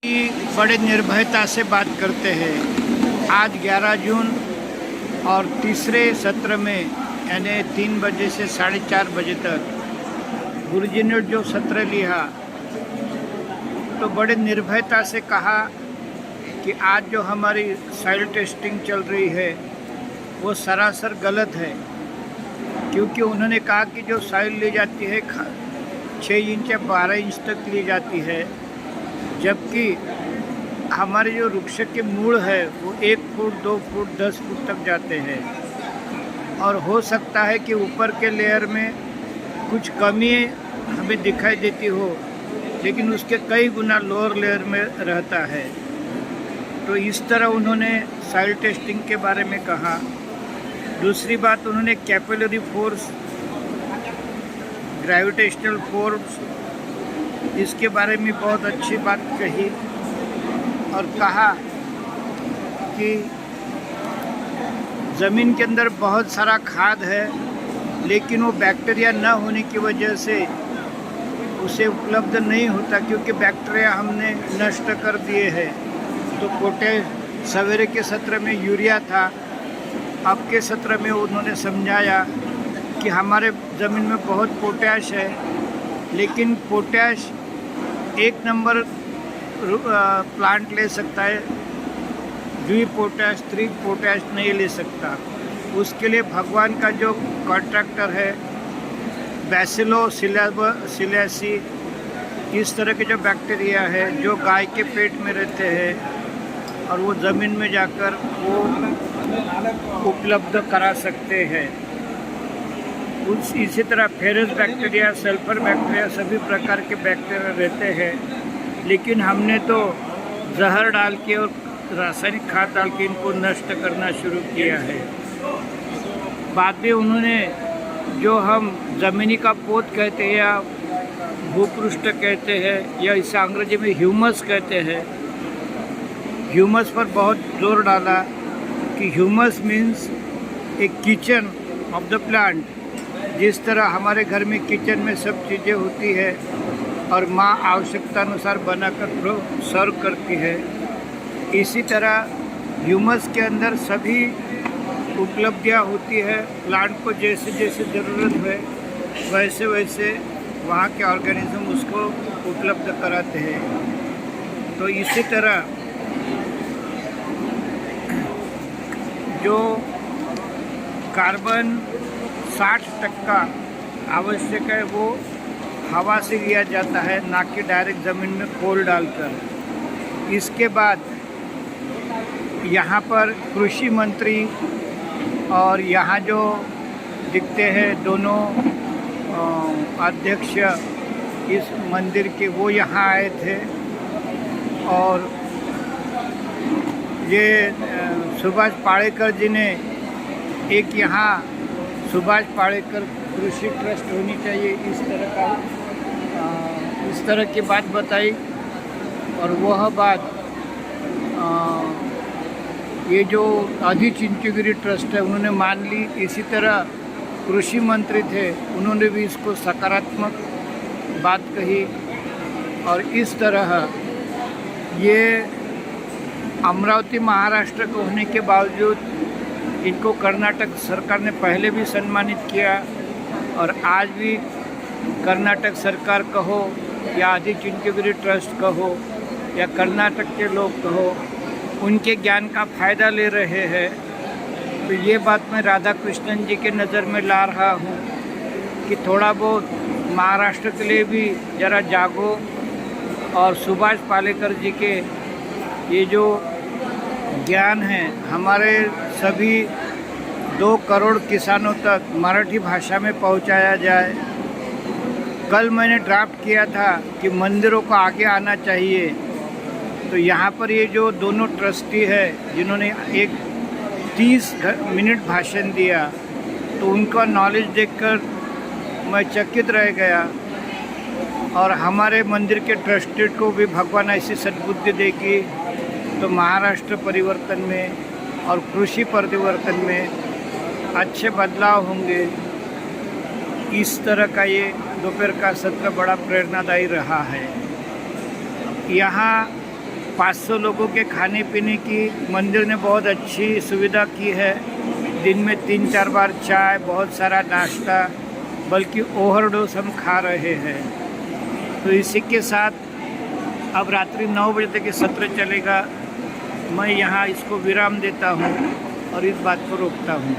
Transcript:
बड़े निर्भयता से बात करते हैं। आज 11 जून और तीसरे सत्र में यानी 3 बजे से 4:30 बजे तक गुरुजी ने जो सत्र लिया तो बड़े निर्भयता से कहा कि आज जो हमारी सॉइल टेस्टिंग चल रही है वो सरासर गलत है, क्योंकि उन्होंने कहा कि जो सॉइल ली जाती है 6 इंच या 12 इंच तक ली जाती है, जबकि हमारे जो वृक्ष के मूल है वो 1 फुट 2 फुट 10 फुट तक जाते हैं। और हो सकता है कि ऊपर के लेयर में कुछ कमी हमें दिखाई देती हो, लेकिन उसके कई गुना लोअर लेयर में रहता है। तो इस तरह उन्होंने सॉइल टेस्टिंग के बारे में कहा। दूसरी बात, उन्होंने कैपिलरी फोर्स, ग्रेविटेशनल फोर्स, इसके बारे में बहुत अच्छी बात कही और कहा कि ज़मीन के अंदर बहुत सारा खाद है, लेकिन वो बैक्टीरिया न होने की वजह से उसे उपलब्ध नहीं होता, क्योंकि बैक्टीरिया हमने नष्ट कर दिए हैं। तो पोटैश सवेरे के सत्र में यूरिया था, अब के सत्र में उन्होंने समझाया कि हमारे ज़मीन में बहुत पोटैश है, लेकिन पोटैश 1 नंबर प्लांट ले सकता है, 2 पोटैश 3 पोटैश नहीं ले सकता। उसके लिए भगवान का जो कॉन्ट्रैक्टर है बैसिलोसिलेसी, इस तरह के जो बैक्टीरिया है जो गाय के पेट में रहते हैं और वो ज़मीन में जाकर वो उपलब्ध करा सकते हैं। इसी तरह फेरस बैक्टीरिया, सल्फर बैक्टीरिया, सभी प्रकार के बैक्टीरिया रहते हैं, लेकिन हमने तो जहर डाल के और रासायनिक खाद डाल के इनको नष्ट करना शुरू किया है। बाद में उन्होंने जो हम ज़मीनी का पोत कहते हैं या भूपृष्ठ कहते हैं या इसे अंग्रेजी में ह्यूमस कहते हैं, ह्यूमस पर बहुत जोर डाला कि humus means A kitchen of the plant. जिस तरह हमारे घर में किचन में सब चीज़ें होती है और माँ आवश्यकता अनुसार बनाकर सर्व करती है, इसी तरह ह्यूमस के अंदर सभी उपलब्धियाँ होती है। प्लांट को जैसे जैसे ज़रूरत है वैसे वैसे वहाँ के ऑर्गेनिज्म उसको उपलब्ध कराते हैं। तो इसी तरह जो कार्बन 60% आवश्यक है वो हवा से लिया जाता है, ना कि डायरेक्ट ज़मीन में कोल डालकर। इसके बाद यहाँ पर कृषि मंत्री और यहाँ जो दिखते हैं दोनों अध्यक्ष इस मंदिर के, वो यहाँ आए थे। और ये सुभाष पालेकर जी ने एक यहाँ सुभाष पालेकर कृषि ट्रस्ट होनी चाहिए इस तरह की बात बताई। और वह बात ये जो आदि चिंचगिरी ट्रस्ट है उन्होंने मान ली। इसी तरह कृषि मंत्री थे, उन्होंने भी इसको सकारात्मक बात कही। और इस तरह ये अमरावती महाराष्ट्र को होने के बावजूद इनको कर्नाटक सरकार ने पहले भी सम्मानित किया, और आज भी कर्नाटक सरकार कहो या आदि चिंचगिरी ट्रस्ट कहो या कर्नाटक के लोग कहो, उनके ज्ञान का फ़ायदा ले रहे हैं। तो ये बात मैं राधा कृष्णन जी के नज़र में ला रहा हूँ कि थोड़ा बहुत महाराष्ट्र के लिए भी ज़रा जागो, और सुभाष पालेकर जी के ये जो ज्ञान है हमारे सभी 2 करोड़ किसानों तक मराठी भाषा में पहुँचाया जाए। कल मैंने ड्राफ्ट किया था कि मंदिरों को आगे आना चाहिए, तो यहाँ पर ये जो दोनों ट्रस्टी है जिन्होंने एक 30 मिनट भाषण दिया, तो उनका नॉलेज देखकर मैं चकित रह गया। और हमारे मंदिर के ट्रस्टी को भी भगवान ऐसी सद्बुद्धि देगी तो महाराष्ट्र परिवर्तन में और कृषि परिवर्तन में अच्छे बदलाव होंगे। इस तरह का ये दोपहर का सत्र बड़ा प्रेरणादायी रहा है। यहाँ 500 लोगों के खाने पीने की मंदिर ने बहुत अच्छी सुविधा की है। दिन में 3-4 बार चाय, बहुत सारा नाश्ता, बल्कि ओवरडोज हम खा रहे हैं। तो इसी के साथ अब रात्रि 9 बजे तक ये सत्र चलेगा। मैं यहाँ इसको विराम देता हूँ और इस बात को रोकता हूँ।